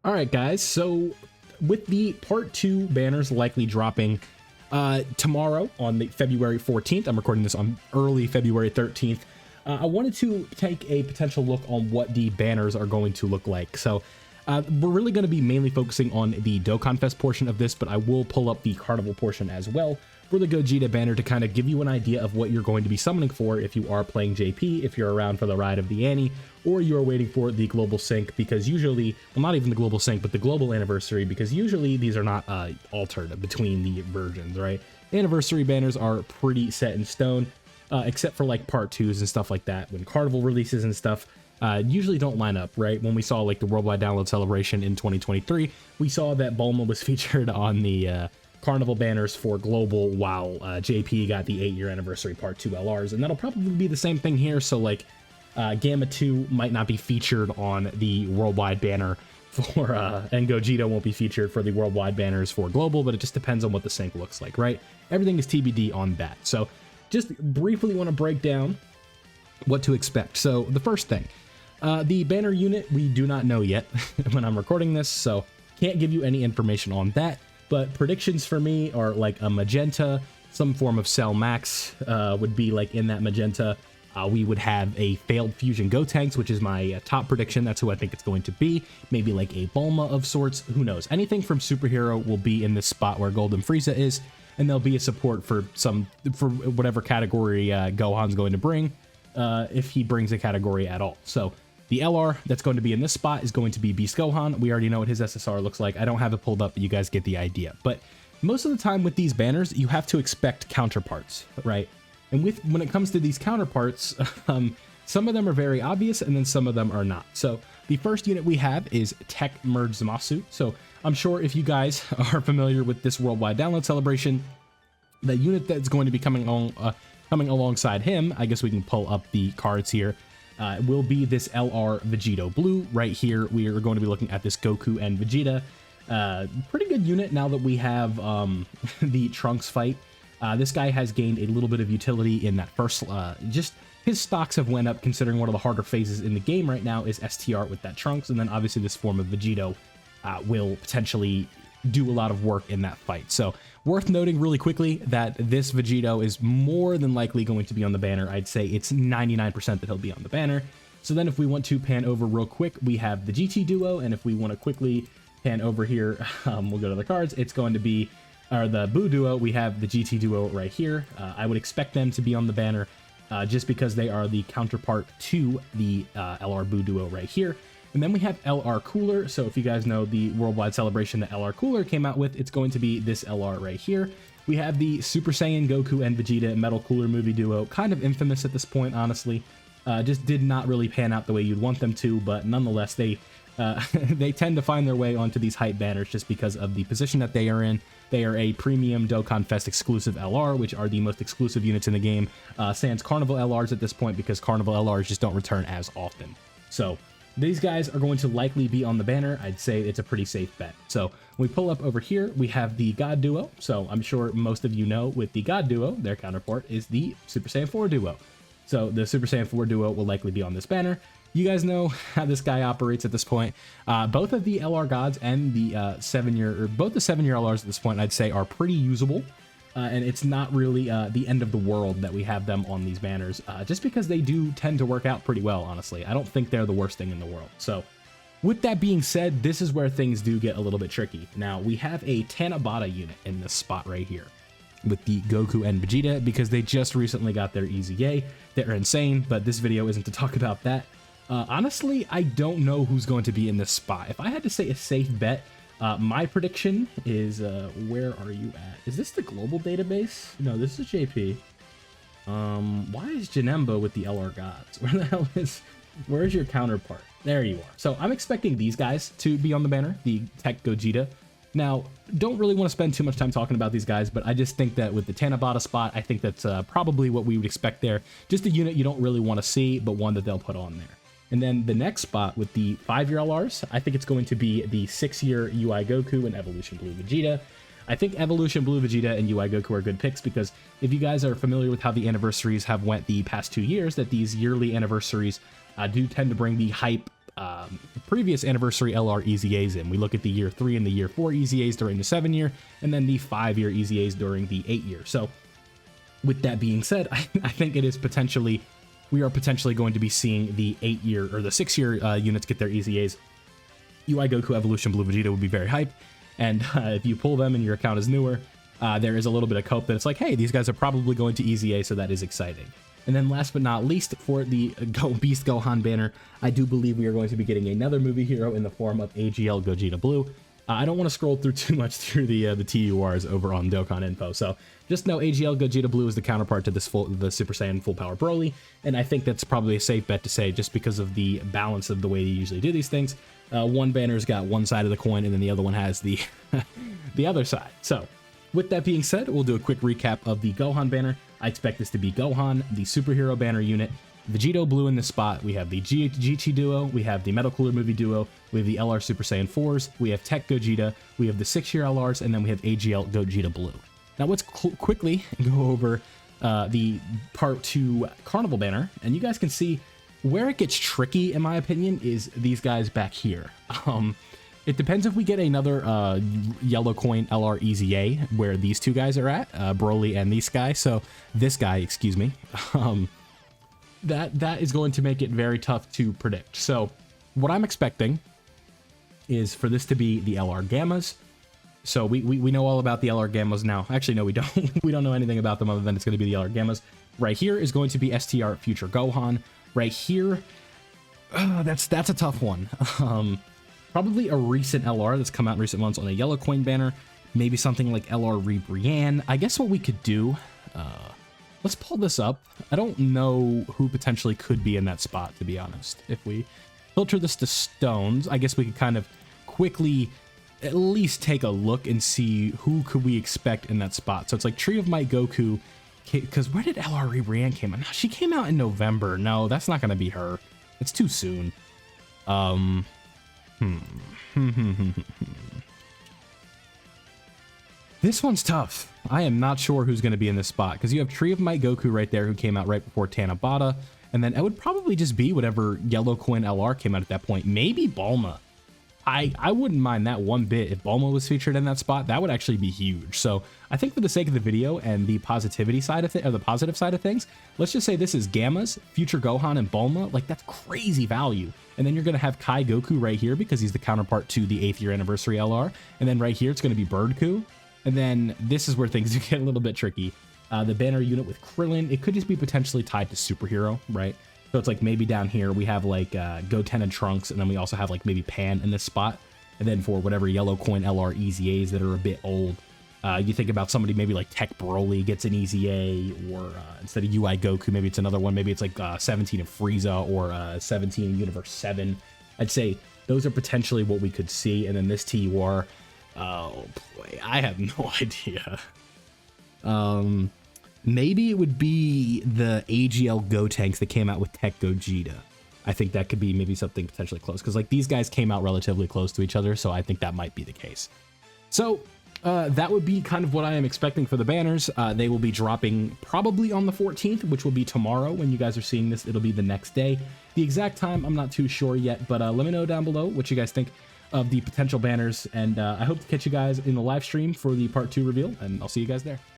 All right, guys. So with the part 2 banners likely dropping tomorrow on the February 14th, I'm recording this on early February 13th. I wanted to take a potential look on what the banners are going to look like. So we're really going to be mainly focusing on the Dokkan Fest portion of this, but I will pull up the Carnival portion as well for the Gogeta banner to kind of give you an idea of what you're going to be summoning for if you are playing JP, if you're around for the ride of the Annie, or you're waiting for the global sync, because usually, well, not even the global sync, but the global anniversary, because usually these are not altered between the versions, right? Anniversary banners are pretty set in stone, except for like part 2s and stuff like that. When Carnival releases and stuff, usually don't line up, right? When we saw like the Worldwide Download Celebration in 2023, we saw that Bulma was featured on the Carnival banners for global, while JP got the 8-year anniversary part 2 LRs, and that'll probably be the same thing here. So like Gamma 2 might not be featured on the worldwide banner for and Gogeta won't be featured for the worldwide banners for global, but it just depends on what the sync looks like, right? Everything is TBD on that. So just briefly want to break down what to expect. So the first thing, the banner unit, we do not know yet when I'm recording this, so can't give you any information on that. But predictions for me are like a magenta, some form of Cell Max would be like in that magenta. We would have a failed Fusion Gotenks, which is my top prediction. That's who I think it's going to be. Maybe like a Bulma of sorts. Who knows? Anything from superhero will be in this spot where Golden Frieza is, and there'll be a support for whatever category Gohan's going to bring, if he brings a category at all. So the LR that's going to be in this spot is going to be Beast Gohan. We already know what his SSR looks like. I don't have it pulled up, but you guys get the idea. But most of the time with these banners, you have to expect counterparts, right? And when it comes to these counterparts, some of them are very obvious, and then some of them are not. So the first unit we have is Tech Merge Zamasu. So I'm sure if you guys are familiar with this Worldwide Download Celebration, the unit that's going to be coming alongside him, I guess we can pull up the cards here, will be this LR Vegito Blue. Right here, we are going to be looking at this Goku and Vegeta. Pretty good unit now that we have the Trunks fight. This guy has gained a little bit of utility in that first, just his stocks have went up, considering one of the harder phases in the game right now is STR with that Trunks, and then obviously this form of Vegito will potentially do a lot of work in that fight. So worth noting really quickly that this Vegito is more than likely going to be on the banner. I'd say it's 99% that he'll be on the banner. So then if we want to pan over real quick, we have the GT duo, and if we want to quickly pan over here, we'll go to the cards. It's going to be the Buu duo. We have the GT duo right here. I would expect them to be on the banner just because they are the counterpart to the LR Buu duo right here. And then we have LR Cooler. So if you guys know the Worldwide Celebration that LR Cooler came out with, it's going to be this LR right here. We have the Super Saiyan Goku and Vegeta Metal Cooler movie duo, kind of infamous at this point, honestly. Just did not really pan out the way you'd want them to, but nonetheless, they tend to find their way onto these hype banners just because of the position that they are in. They are a premium Dokkan Fest exclusive LR, which are the most exclusive units in the game, sans Carnival LRs at this point, because Carnival LRs just don't return as often. So these guys are going to likely be on the banner. I'd say it's a pretty safe bet. So when we pull up over here, we have the God Duo. So I'm sure most of you know with the God Duo, their counterpart is the Super Saiyan 4 Duo. So the Super Saiyan 4 Duo will likely be on this banner. You guys know how this guy operates at this point. Both of the LR gods and the both the 7-year LRs at this point, I'd say, are pretty usable. And it's not really the end of the world that we have them on these banners, just because they do tend to work out pretty well, honestly. I don't think they're the worst thing in the world. So with that being said, this is where things do get a little bit tricky. Now, we have a Tanabata unit in this spot right here with the Goku and Vegeta, because they just recently got their EZA. They're insane, but this video isn't to talk about that. Honestly, I don't know who's going to be in this spot. If I had to say a safe bet, my prediction is, where are you at? Is this the global database? No, this is JP. Why is Janemba with the LR gods? Where the hell where's your counterpart? There you are. So I'm expecting these guys to be on the banner, the Tech Gogeta. Now, don't really want to spend too much time talking about these guys, but I just think that with the Tanabata spot, I think that's probably what we would expect there. Just a unit you don't really want to see, but one that they'll put on there. And then the next spot with the 5-year LRs, I think it's going to be the 6-year UI Goku and Evolution Blue Vegeta. I think Evolution Blue Vegeta and UI Goku are good picks, because if you guys are familiar with how the anniversaries have went the past 2 years, that these yearly anniversaries do tend to bring the hype previous anniversary LR EZAs in. We look at the year 3 and the year 4 EZAs during the 7-year, and then the 5-year EZAs during the 8-year. So with that being said, I think we are potentially going to be seeing the 8-year or the 6-year units get their EZAs. UI Goku Evolution Blue Vegeta would be very hype, and if you pull them and your account is newer, there is a little bit of hope that it's like, hey, these guys are probably going to EZA, so that is exciting. And then last but not least, for the Beast Gohan banner, I do believe we are going to be getting another movie hero in the form of AGL Gogeta Blue. I don't want to scroll through too much through the TURs over on Dokkan Info, so just know AGL Gogeta Blue is the counterpart to the Super Saiyan Full Power Broly, and I think that's probably a safe bet to say just because of the balance of the way they usually do these things. One banner's got one side of the coin, and then the other one has the the other side. So with that being said, we'll do a quick recap of the Gohan banner. I expect this to be Gohan, the superhero banner unit, Vegito Blue in this spot. We have the GT duo, we have the Metal Cooler movie duo, we have the LR Super Saiyan 4s, we have Tech Gogeta, we have the 6-year LRs, and then we have AGL Gogeta Blue. Now let's quickly go over the Part 2 Carnival banner, and you guys can see where it gets tricky, in my opinion, is these guys back here. It depends if we get another yellow coin LR EZA where these two guys are at, Broly and this guy, excuse me. That is going to make it very tough to predict. So what I'm expecting is for this to be the LR Gammas. So we know all about the LR Gammas now. Actually, no, we don't. We don't know anything about them other than it's going to be the LR Gammas. Right here is going to be STR Future Gohan. Right here, that's a tough one. Probably a recent LR that's come out in recent months on a yellow coin banner. Maybe something like LR Re-Brienne. I guess what we could do, let's pull this up. I don't know who potentially could be in that spot, to be honest. If we filter this to stones, I guess we could kind of quickly at least take a look and see who could we expect in that spot. So it's like Tree of Might Goku, because where did LR Re-Brienne came out? No, she came out in November. No, that's not going to be her. It's too soon. This one's tough. I am not sure who's going to be in this spot, because you have Tree of Might Goku right there, who came out right before Tanabata, and then it would probably just be whatever yellow coin LR came out at that point. Maybe Bulma. I wouldn't mind that one bit if Bulma was featured in that spot. That would actually be huge. So I think for the sake of the video and the positivity side of it, or the positive side of things, let's just say this is Gammas, Future Gohan, and Bulma. Like, that's crazy value. And then you're going to have Kai Goku right here because he's the counterpart to the 8th year anniversary LR. And then right here, it's going to be Birdku. And then this is where things get a little bit tricky. The banner unit with Krillin, it could just be potentially tied to superhero, right? So it's like maybe down here we have like Goten and Trunks, and then we also have like maybe Pan in this spot. And then for whatever yellow coin LR EZAs that are a bit old, you think about somebody maybe like Tech Broly gets an EZA, or instead of UI Goku, maybe it's another one. Maybe it's like 17 of Frieza, or 17 in Universe 7. I'd say those are potentially what we could see. And then this TUR, oh boy, I have no idea. Maybe it would be the AGL Gotenks that came out with Tech Gogeta. I think that could be maybe something potentially close, because like these guys came out relatively close to each other, so I think that might be the case. So that would be kind of what I am expecting for the banners. They will be dropping probably on the 14th, which will be tomorrow. When you guys are seeing this, it'll be the next day. The exact time, I'm not too sure yet, but let me know down below what you guys think of the potential banners, and I hope to catch you guys in the live stream for the Part 2 reveal, and I'll see you guys there.